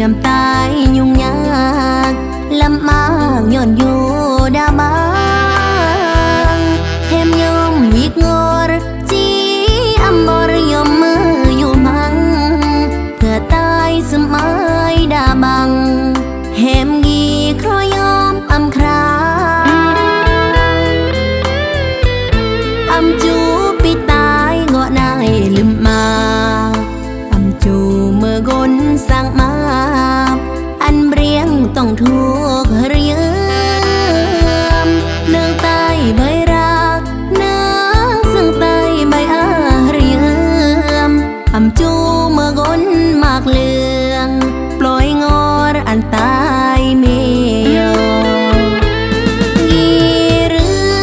มตายยุ่งยากลำมากย้อนอยู่ดาบางแถมยอมวิกงอรจีอำบรยมมืออยู่มังเพื่อตายสมัยดาบังแหมกีครอยอมอำคราอำจูปิตายเงาะนายลืมมาอำจูเมื่อกนสั่งมาอันเบรียงต้องถูกเรียมเนื่องใต้ใบรักเนื่องซึ่งใต้ใบอาเรียมอำจูเมื่อกนมากเลืองปล่อยงอรอันตายเมียวกีรือ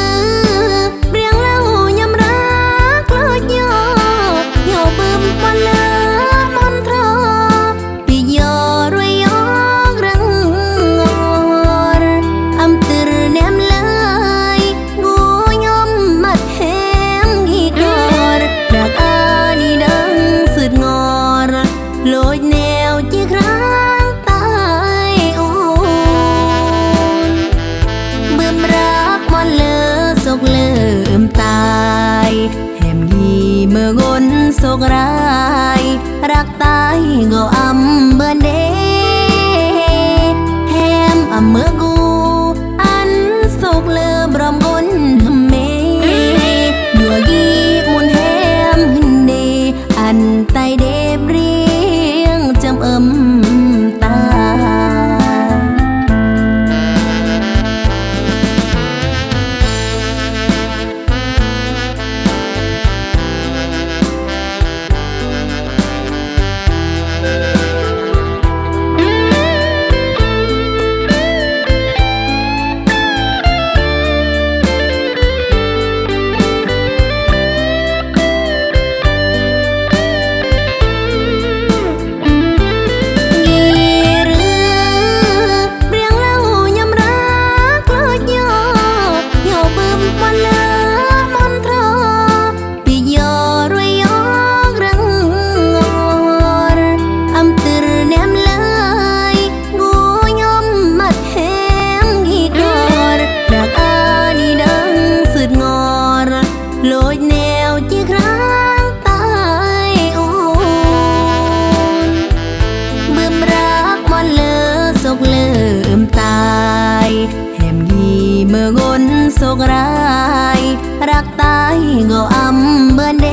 เรียงเล่ายำรักลอดย่อบึมปนเลือมนทรปียอรวยยอกรังงอรอำตือแนมเลยงูยมมัดแหมกีกอรดักอาดีดังสุดงอรโลดแนวจีครั้งตายโอนบึมรักมันเลอสกเลิมตายแหมยีเมื่อกนสกร้ายรักตายก็อำเบินเดแหมอำเมื่อกูอันสกเลิบรอมกนเมยัวยีมุนแหมหินเดอันไตเดบเรียงจำตาโลดแนวจีครั้งตายโอนบึมรักมันเลอสกเลิมตายแหมยีเมื่อกนสกร้ายรักตายก็อำเบินเด